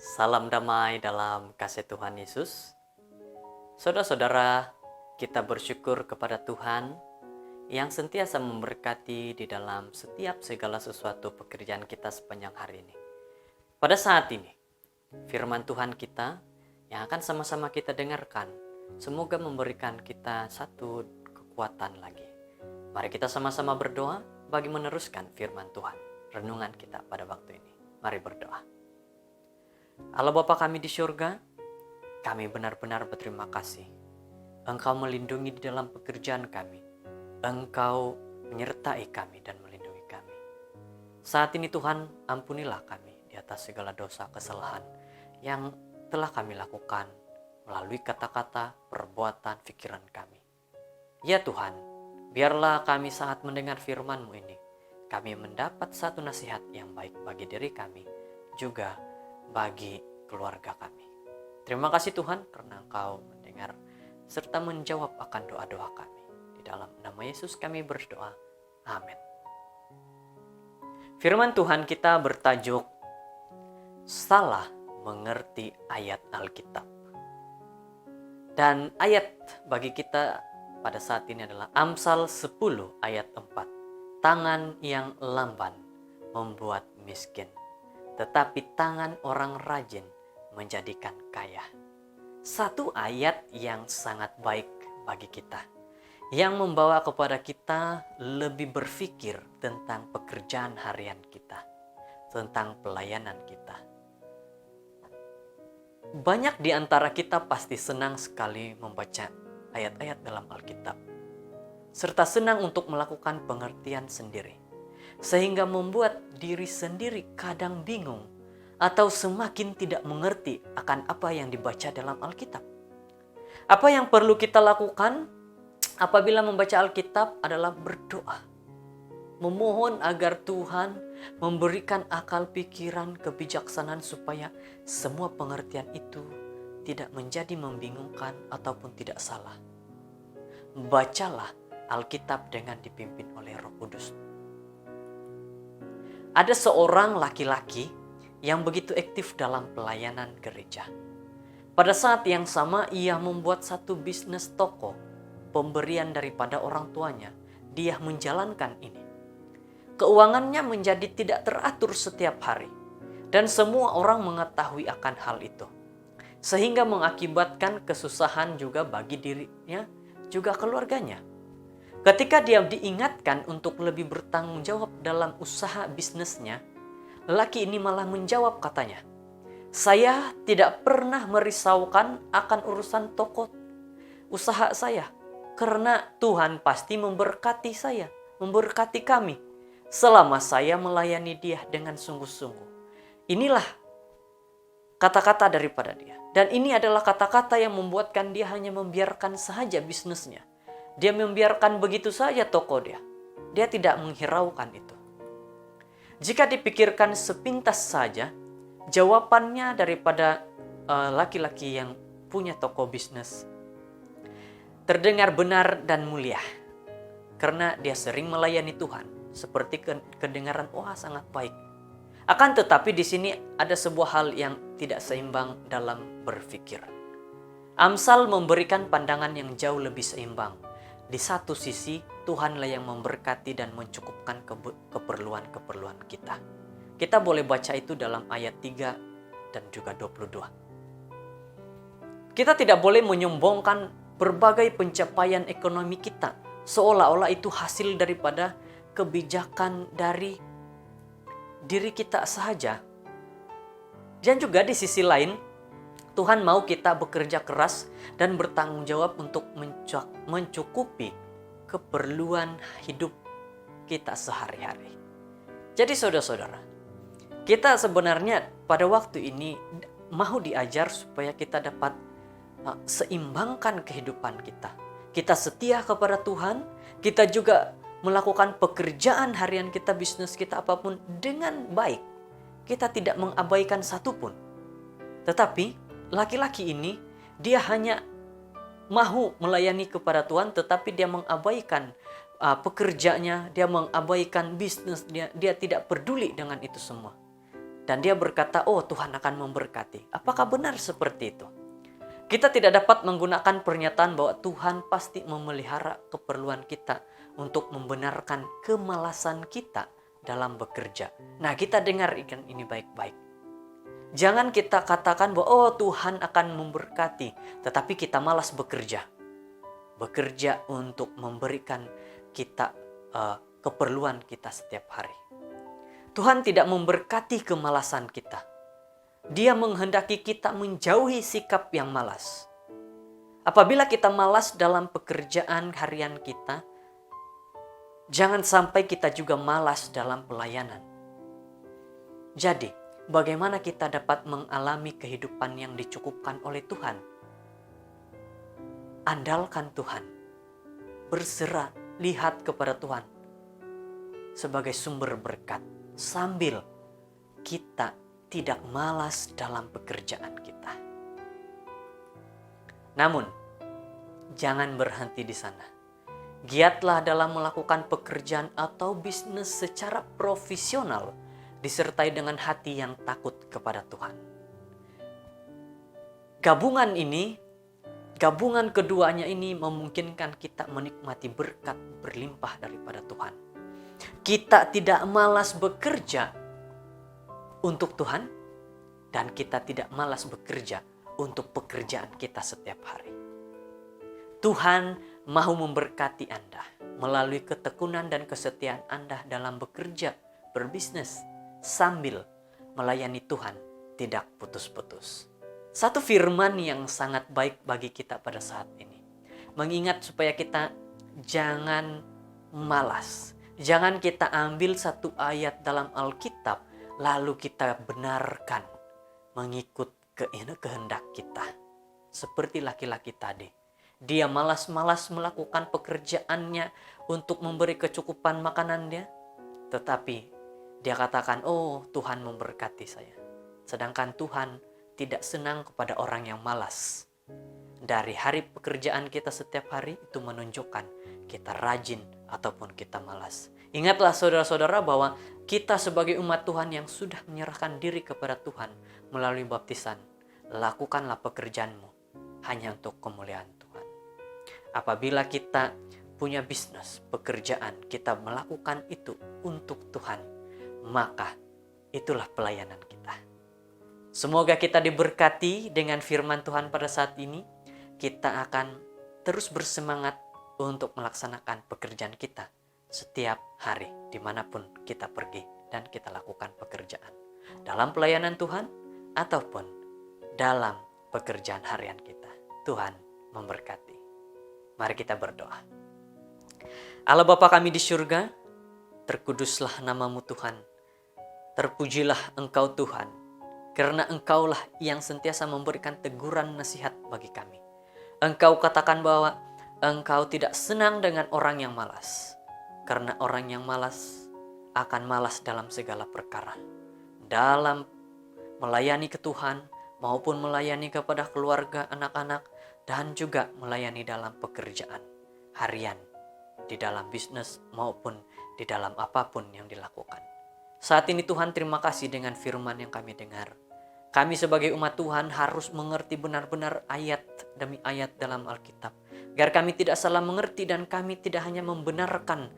Salam damai dalam kasih Tuhan Yesus. Saudara-saudara, kita bersyukur kepada Tuhan yang sentiasa memberkati di dalam setiap segala sesuatu pekerjaan kita sepanjang hari ini. Pada saat ini, firman Tuhan kita yang akan sama-sama kita dengarkan, semoga memberikan kita satu kekuatan lagi. Mari kita sama-sama berdoa bagi meneruskan firman Tuhan, renungan kita pada waktu ini. Mari berdoa. Allah Bapa kami di surga, kami benar-benar berterima kasih. Engkau melindungi di dalam pekerjaan kami. Engkau menyertai kami dan melindungi kami. Saat ini Tuhan, ampunilah kami di atas segala dosa kesalahan yang telah kami lakukan melalui kata-kata, perbuatan, pikiran kami. Ya Tuhan, biarlah kami saat mendengar firman-Mu ini, kami mendapat satu nasihat yang baik bagi diri kami, juga bagi keluarga kami. Terima kasih Tuhan karena Engkau mendengar serta menjawab akan doa-doa kami. Di dalam nama Yesus kami berdoa. Amin. Firman Tuhan kita bertajuk Salah Mengerti Ayat Alkitab. Dan ayat bagi kita pada saat ini adalah Amsal 10 ayat 4. Tangan yang lamban membuat miskin, tetapi tangan orang rajin menjadikan kaya. Satu ayat yang sangat baik bagi kita, yang membawa kepada kita lebih berpikir tentang pekerjaan harian kita, tentang pelayanan kita. Banyak di antara kita pasti senang sekali membaca ayat-ayat dalam Alkitab, serta senang untuk melakukan pengertian sendiri, sehingga membuat diri sendiri kadang bingung atau semakin tidak mengerti akan apa yang dibaca dalam Alkitab. Apa yang perlu kita lakukan apabila membaca Alkitab adalah berdoa, memohon agar Tuhan memberikan akal pikiran kebijaksanaan supaya semua pengertian itu tidak menjadi membingungkan ataupun tidak salah. Bacalah Alkitab dengan dipimpin oleh Roh Kudus. Ada seorang laki-laki yang begitu aktif dalam pelayanan gereja. Pada saat yang sama ia membuat satu bisnis toko, pemberian daripada orang tuanya. Dia menjalankan ini. Keuangannya menjadi tidak teratur setiap hari, dan semua orang mengetahui akan hal itu, sehingga mengakibatkan kesusahan juga bagi dirinya juga keluarganya. Ketika dia diingatkan untuk lebih bertanggung jawab dalam usaha bisnisnya, lelaki ini malah menjawab katanya, "Saya tidak pernah merisaukan akan urusan toko usaha saya, karena Tuhan pasti memberkati saya, memberkati kami, selama saya melayani Dia dengan sungguh-sungguh." Inilah kata-kata daripada dia. Dan ini adalah kata-kata yang membuatkan dia hanya membiarkan saja bisnisnya. Dia membiarkan begitu saja toko dia. Dia tidak menghiraukan itu. Jika dipikirkan sepintas saja, jawabannya daripada laki-laki yang punya toko bisnis terdengar benar dan mulia. Karena dia sering melayani Tuhan. Seperti kedengaran, wah sangat baik. Akan tetapi di sini ada sebuah hal yang tidak seimbang dalam berpikir. Amsal memberikan pandangan yang jauh lebih seimbang. Di satu sisi, Tuhanlah yang memberkati dan mencukupkan keperluan-keperluan kita. Kita boleh baca itu dalam ayat 3 dan juga 22. Kita tidak boleh menyombongkan berbagai pencapaian ekonomi kita, seolah-olah itu hasil daripada kebijakan dari diri kita saja. Dan juga di sisi lain, Tuhan mau kita bekerja keras dan bertanggung jawab untuk mencukupi keperluan hidup kita sehari-hari. Jadi saudara-saudara, kita sebenarnya pada waktu ini mau diajar supaya kita dapat seimbangkan kehidupan kita. Kita setia kepada Tuhan, kita juga melakukan pekerjaan harian kita, bisnis kita apapun dengan baik. Kita tidak mengabaikan satupun. Tetapi laki-laki ini, dia hanya mahu melayani kepada Tuhan, tetapi dia mengabaikan pekerjanya, dia mengabaikan bisnis, dia tidak peduli dengan itu semua. Dan dia berkata, oh Tuhan akan memberkati. Apakah benar seperti itu? Kita tidak dapat menggunakan pernyataan bahwa Tuhan pasti memelihara keperluan kita untuk membenarkan kemalasan kita dalam bekerja. Nah, kita dengar ini baik-baik. Jangan kita katakan bahwa oh Tuhan akan memberkati, tetapi kita malas bekerja. Bekerja untuk memberikan kita keperluan kita setiap hari. Tuhan tidak memberkati kemalasan kita. Dia menghendaki kita menjauhi sikap yang malas. Apabila kita malas dalam pekerjaan harian kita, jangan sampai kita juga malas dalam pelayanan. Jadi, bagaimana kita dapat mengalami kehidupan yang dicukupkan oleh Tuhan? Andalkan Tuhan. Berserah, lihat kepada Tuhan sebagai sumber berkat. Sambil kita tidak malas dalam pekerjaan kita. Namun, jangan berhenti di sana. Giatlah dalam melakukan pekerjaan atau bisnis secara profesional, disertai dengan hati yang takut kepada Tuhan. Gabungan keduanya ini memungkinkan kita menikmati berkat berlimpah daripada Tuhan. Kita tidak malas bekerja untuk Tuhan, dan kita tidak malas bekerja untuk pekerjaan kita setiap hari. Tuhan mau memberkati Anda melalui ketekunan dan kesetiaan Anda dalam bekerja, berbisnis, sambil melayani Tuhan tidak putus-putus. Satu firman yang sangat baik bagi kita pada saat ini, mengingat supaya kita jangan malas. Jangan kita ambil satu ayat dalam Alkitab lalu kita benarkan mengikut kehendak kita. Seperti laki-laki tadi. Dia malas-malas melakukan pekerjaannya untuk memberi kecukupan makanan dia. Tetapi dia katakan, oh Tuhan memberkati saya. Sedangkan Tuhan tidak senang kepada orang yang malas. Dari hari pekerjaan kita setiap hari itu menunjukkan kita rajin ataupun kita malas. Ingatlah saudara-saudara bahwa kita sebagai umat Tuhan yang sudah menyerahkan diri kepada Tuhan melalui baptisan, lakukanlah pekerjaanmu hanya untuk kemuliaan Tuhan. Apabila kita punya bisnis, pekerjaan, kita melakukan itu untuk Tuhan, maka itulah pelayanan kita. Semoga kita diberkati dengan firman Tuhan pada saat ini. Kita akan terus bersemangat untuk melaksanakan pekerjaan kita setiap hari dimanapun kita pergi dan kita lakukan pekerjaan. Dalam pelayanan Tuhan ataupun dalam pekerjaan harian kita. Tuhan memberkati. Mari kita berdoa. Allah Bapa kami di surga, terkuduslah namamu Tuhan. Terpujilah Engkau Tuhan, karena Engkaulah yang sentiasa memberikan teguran nasihat bagi kami. Engkau katakan bahwa Engkau tidak senang dengan orang yang malas. Karena orang yang malas akan malas dalam segala perkara. Dalam melayani ke Tuhan maupun melayani kepada keluarga, anak-anak, dan juga melayani dalam pekerjaan harian, di dalam bisnis maupun di dalam apapun yang dilakukan. Saat ini Tuhan terima kasih dengan firman yang kami dengar. Kami sebagai umat Tuhan harus mengerti benar-benar ayat demi ayat dalam Alkitab. Agar kami tidak salah mengerti dan kami tidak hanya membenarkan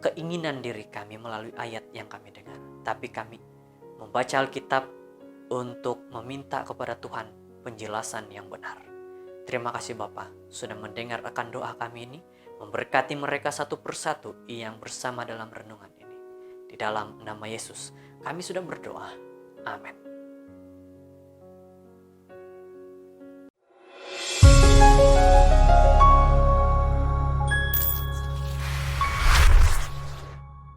keinginan diri kami melalui ayat yang kami dengar. Tapi kami membaca Alkitab untuk meminta kepada Tuhan penjelasan yang benar. Terima kasih Bapa sudah mendengar akan doa kami ini. Memberkati mereka satu persatu yang bersama dalam renungan ini. Di dalam nama Yesus kami sudah berdoa. Amin.